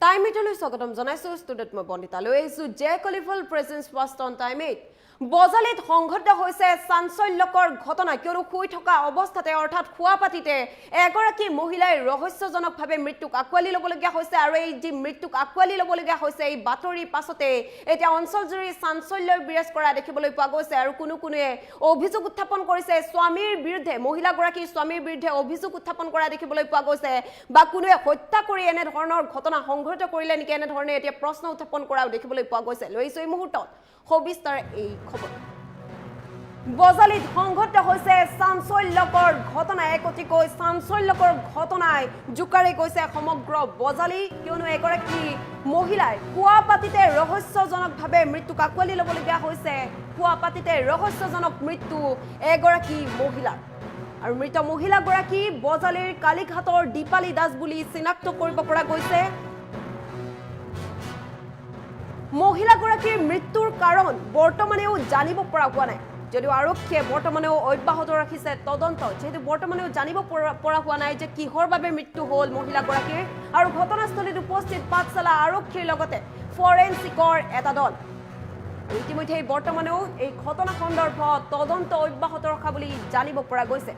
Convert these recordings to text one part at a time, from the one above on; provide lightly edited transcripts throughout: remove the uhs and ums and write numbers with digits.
time ইটলৈ স্বাগতম জনাইছো ষ্টুডিঅ'ত মই বন্দিতা লৈ আহিছো জে কলিফল প্ৰেজেন্স ফাৰ্ষ্ট অন টাইম ইট বজালিত সংঘটিত হৈছে চাঞ্চল্যকৰ ঘটনা কিয়নো শুই থকা অৱস্থাতে অৰ্থাৎ খোৱাপাতিতে এগৰাকী মহিলাই ৰহস্যজনকভাৱে মৃত্যুক আঁকোৱালি ল'বলগীয়া হৈছে আৰু এই যি মৃত্যুক আঁকোৱালি ল'বলগীয়া হৈছে এই বাতৰিৰ পাছতে এতিয়া অঞ্চলজুৰি চাঞ্চল্যৰ বিৰাজ কৰা দেখিবলৈ পোৱা গৈছে আৰু কোনোৱে অভিযোগ উত্থাপন কৰিছে স্বামীৰ বিৰুদ্ধে মহিলাগৰাকীৰ স্বামীৰ বিৰুদ্ধে অভিযোগ উত্থাপন কৰা দেখিবলৈ পোৱা গৈছে বা কোনোৱে হত্যা কৰি এনে ধৰণৰ ঘটনা সংঘটিত কৰিলে নেকি এনে ধৰণে এতিয়া প্ৰশ্ন উত্থাপন কৰাও দেখিবলৈ পোৱা গৈছে লৈছো এই মুহূৰ্তত সবিস্তাৰ এই খবৰ বজালিত সংঘটিত হৈছে চাঞ্চল্যকৰ ঘটনা এক অতিকৈ চাঞ্চল্যকৰ ঘটনাই জোকাৰি গৈছে সমগ্ৰ বজালি কিয়নো এগৰাকী মহিলাই খোৱাপাতিতে ৰহস্যজনকভাৱে মৃত্যুক আঁকোৱালি ল'বলগীয়া হৈছে খোৱাপাতিতে ৰহস্যজনক মৃত্যু এগৰাকী মহিলাৰ আৰু মৃত মহিলাগৰাকী বজালিৰ কালীঘাটৰ দীপালী দাস বুলি চিনাক্ত কৰিব পৰা গৈছে মহিলাগৰাকীৰ মৃত্যুৰ কাৰণ বৰ্তমানেও জানিব পৰা হোৱা নাই যদিও আৰক্ষীয়ে বৰ্তমানেও অব্যাহত ৰাখিছে তদন্ত যেহেতু বৰ্তমানেও জানিব পৰা হোৱা নাই যে কিহৰ বাবে মৃত্যু হ'ল মহিলাগৰাকীৰ আৰু ঘটনাস্থলীত উপস্থিত পাঠশালা আৰক্ষীৰ লগতে ফৰেনচিকৰ এটা দল ইতিমধ্যে বৰ্তমানেও এই ঘটনা সন্দৰ্ভত তদন্ত অব্যাহত ৰখা বুলি জানিব পৰা গৈছে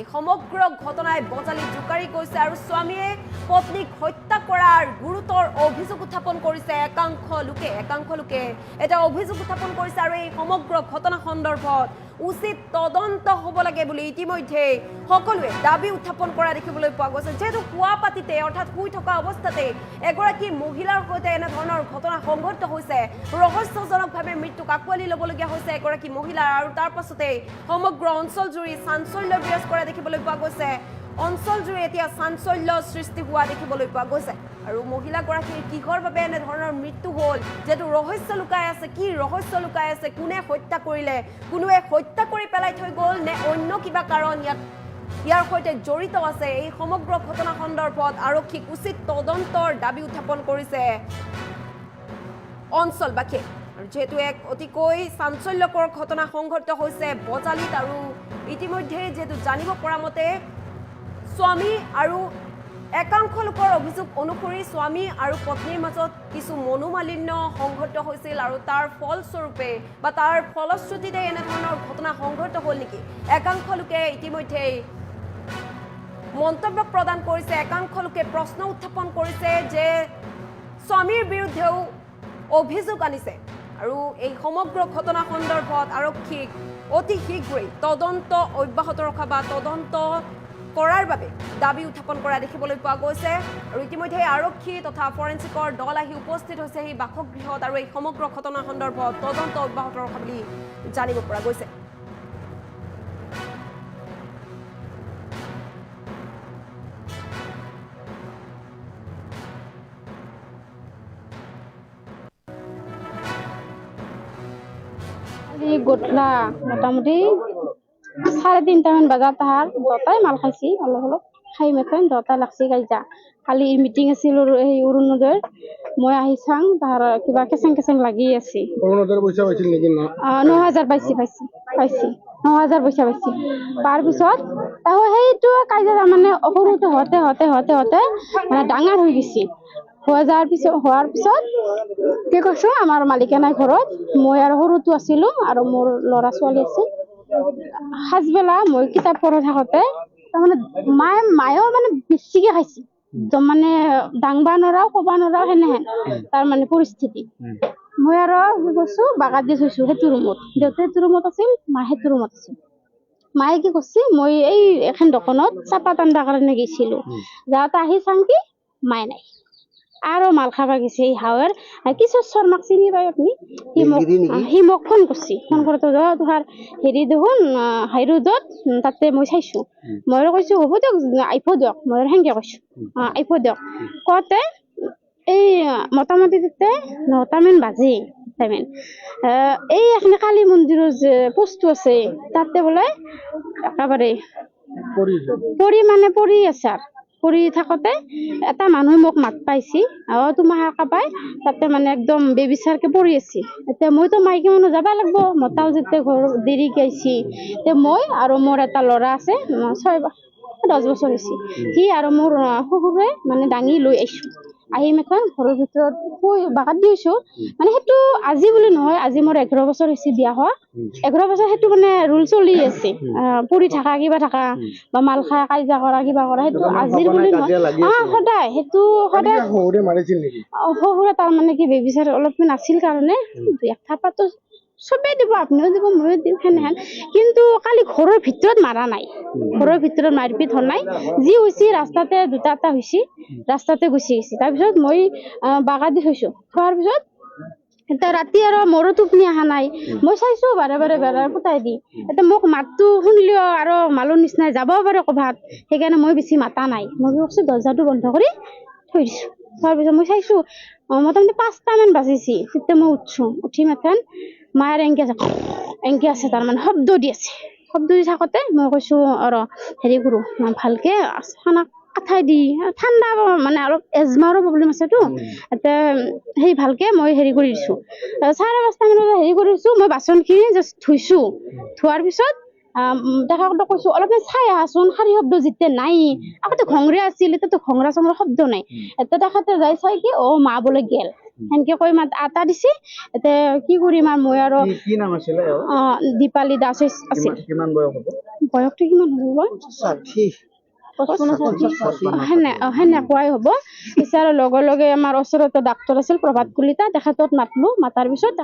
এই সমগ্ৰ ঘটনাই বজালি জোকাৰি গৈছে আৰু স্বামীয়ে পত্নীক হত্যা কৰাৰ গুৰুতৰ অভিযোগ উত্থাপন কৰিছে একাংশ লোকে এটা অভিযোগ উত্থাপন কৰিছে আৰু এই সমগ্ৰ ঘটনা সন্দৰ্ভত উচিত তদন্ত হ'ব লাগে বুলি ইতিমধ্যে সকলোৱে দাবী উত্থাপন কৰা দেখিবলৈ পোৱা গৈছে যেহেতু খোৱাপাতিতে অৰ্থাৎ শুই থকা অৱস্থাতে এগৰাকী মহিলাৰ সৈতে এনে ধৰণৰ ঘটনা সংঘটিত হৈছে ৰহস্যজনকভাৱে মৃত্যুক আঁকোৱালি ল'বলগীয়া হৈছে এগৰাকী মহিলাৰ আৰু তাৰ পাছতে সমগ্ৰ অঞ্চলজুৰি চাঞ্চল্য বিৰাজ কৰা দেখিবলৈ পোৱা গৈছে অঞ্চলজুৰি এতিয়া চাঞ্চল্য সৃষ্টি হোৱা দেখিবলৈ পোৱা গৈছে আৰু মহিলাগৰাকীৰ কিহৰ বাবে এনে ধৰণৰ মৃত্যু হ'ল যেহেতু ৰহস্য লুকাই আছে কি ৰহস্য লুকাই আছে কোনে হত্যা কৰিলে কোনোৱে হত্যা কৰি পেলাই থৈ গ'ল নে অন্য কিবা কাৰণ ইয়াৰ সৈতে জড়িত আছে এই সমগ্ৰ ঘটনা সন্দৰ্ভত আৰক্ষীক উচিত তদন্তৰ দাবী উত্থাপন কৰিছে অঞ্চলবাসীয়ে আৰু যেহেতু এক অতিকৈ চাঞ্চল্যকৰ ঘটনা সংঘটিত হৈছে বজালিত আৰু ইতিমধ্যে যেহেতু জানিব পৰা মতে স্বামী আৰু একাংশ লোকৰ অভিযোগ অনুসৰি স্বামী আৰু পত্নীৰ মাজত কিছু মনোমালিন্য সংঘটিত হৈছিল আৰু তাৰ ফলস্বৰূপে বা তাৰ ফলশ্ৰুতিতে এনে ধৰণৰ ঘটনা সংঘটিত হ'ল নেকি একাংশ লোকে ইতিমধ্যে মন্তব্য প্ৰদান কৰিছে একাংশ লোকে প্ৰশ্ন উত্থাপন কৰিছে যে স্বামীৰ বিৰুদ্ধেও অভিযোগ আনিছে আৰু এই সমগ্ৰ ঘটনা সন্দৰ্ভত আৰক্ষীক অতি শীঘ্ৰেই তদন্ত অব্যাহত ৰখা বা তদন্ত কৰাৰ বাবে দাবী উত্থাপন কৰা দেখিবলৈ পোৱা গৈছে আৰু ইতিমধ্যে আৰক্ষী তথা ফৰেনচিকৰ দল আহি উপস্থিত হৈছে এই বাসগৃহত আৰু এই সমগ্ৰ ঘটনা সন্দৰ্ভত তদন্ত অব্যাহত ৰখা বুলি জানিব পৰা গৈছে গধূলা মোটামুটি 3:30 বজাত তাহাৰ দতাই মাল খাইছি অলপ খাই মেথেন দতাই লাগছি গাইজা কালি মিটিং আছিল এই অৰুণোদয়ৰ মই আহি চাং তাৰ কিবা কেচেং লাগি আছে অৰুণোদয়ৰ পইচা পাইছিল নেকি 9000 পাইছি 9000 পইচা পাইছি তাৰ পিছত তাহো সেইটো কাইজা মানে সৰুতে হতে মানে ডাঙৰ হৈ গৈছি হোৱাৰ পিছত কি কৈছো আমাৰ মালিকে নাই ঘৰত মই আৰু সৰুটো আছিলো আৰু মোৰ ল'ৰা ছোৱালী আছিল হাজবেলা মই কিতাপ পঢ়ি থাকোতে তাৰমানে মায়েও মানে বেছিকে খাইছে মানে ডাংবা নৰাও কবা নৰাও সেনেহেন তাৰ মানে পৰিস্থিতি মই আৰু কি কৈছো বাগাত দি থৈছো সেইটো ৰুমত দেউতা সেইটো ৰুমত আছিল মা সেইটো ৰুমত আছিল মায়ে কি কৈছে মই এই এখন দোকানত চাপাত আনবা কাৰণে গৈছিলো যাওঁতে আহি চাং কি মায়ে নাই আৰু মাল খাবা গেছে এই হাওয়াৰ কিছু শৰ্মাক চিনি পাই আপনি হি মোক ফোন কৰতে তোহাৰ হেৰি দেখোন হাইৰোডত তাতে মই চাইছো মই কৈছো হ'ব দিয়ক আইফ দিয়ক মই সেনেকে কৈছো আইফ দিয়ক কওঁতে এই মোটামুটি তাতে 9টামান বাজে এই এখানে কালী মন্দিৰৰ যে পোষ্টটো আছে তাতে বোলে একেবাৰে পৰি আছে আৰু কৰি থাকোতে এটা মানুহ মোক মাত পাইছি তোমাৰ কাবাই তাতে মানে একদম বেবিচাৰকে পৰি আছে এতিয়া মইতো মাইকী মানুহ যাব লাগিব মতাও যেতিয়া ঘৰ দেৰি গাইছি তে মই আৰু মোৰ এটা ল'ৰা আছে 10 বছৰ হৈছে সি আৰু মোৰ শহুৰে মানে দাঙি লৈ আহিছো আহি মেখন ঘৰৰ ভিতৰত শুই বাগাত দিছো মানে সেইটো আজি বুলি নহয় আজি মোৰ 11 বছৰ হৈছে বিয়া হোৱা 11 বছৰ সেইটো মানে ৰুল চলি আছে পৰি থাকা কিবা থাকা বা মাল খাই কাজিয়া কৰা কিবা কৰা সেইটো আজিৰ বুলি নহয় সদায় সেইটো সদায় শহুৰে তাৰ মানে কি বেবিচাৰ অলপমান আছিল কাৰণে দুই এক থাপাতো চবে দিব আপুনিও দিব ময়ো দিম সেনেহেন কিন্তু কালি ঘৰৰ ভিতৰত মাৰা নাই ঘৰৰ ভিতৰত মাৰপিট হোৱা নাই যি হৈছে ৰাস্তাতে দুটা এটা হৈছে ৰাস্তাতে গুচি গৈছে তাৰপিছত মই বাগা দি থৈছো থোৱাৰ পিছত এটা ৰাতি আৰু মোৰো টোপনি অহা নাই মই চাইছো বাৰে বাৰে বেৰাৰ ফুটাই দি এতিয়া মোক মাতটো শুনিলেও আৰু মালৰ নিচিনাই যাবও পাৰে ক'ৰবাত সেইকাৰণে মই বেছি মাতা নাই মই ভাবিছো দৰ্জাটো বন্ধ কৰি থৈ দিছো তাৰপিছত মই চাইছো মোটামুটি 5টা মান বাজিছে তেতিয়া মই উঠছো উঠি মাথেন মায়ের এংকে আছে তাৰমানে শব্দ দি থাকোঁতে মই কৈছো আৰু হেৰি কৰো ভালকে খানা আঠাই দি ঠাণ্ডা মানে অলপ এজমাৰো প্ৰব্লেম আছেতো এতিয়া সেই ভালকে মই হেৰি কৰি দিছো 5:30 মানত হেৰি কৰিছো মই বাচনখিনি জাষ্ট ধুইছো ধোৱাৰ পিছত তেখেতক কৈছো অলপমান চাই আহাচোন শাৰী শব্দ যেতিয়া নাই আগতে ঘংৰা আছিল এতিয়াতো ঘংৰা চংৰা শব্দ নাই এতিয়া তেখেতে যাই চাই কি মা বোলে গেল সেনকে কৈ মাত আটা দিছে এতিয়া কি কৰিম আৰু মই আৰু কি নাম আছিলে দীপালী দাস আছিল কিমান বয়স হ'ব বয়সটো কিমান হ'ব 60 সেনেকুৱাই হ'ব পিছে আৰু লগে লগে আমাৰ ওচৰতে ডাক্তৰ আছিল প্ৰভাত কলিতা তেখেতক মাতলো মাতাৰ পিছত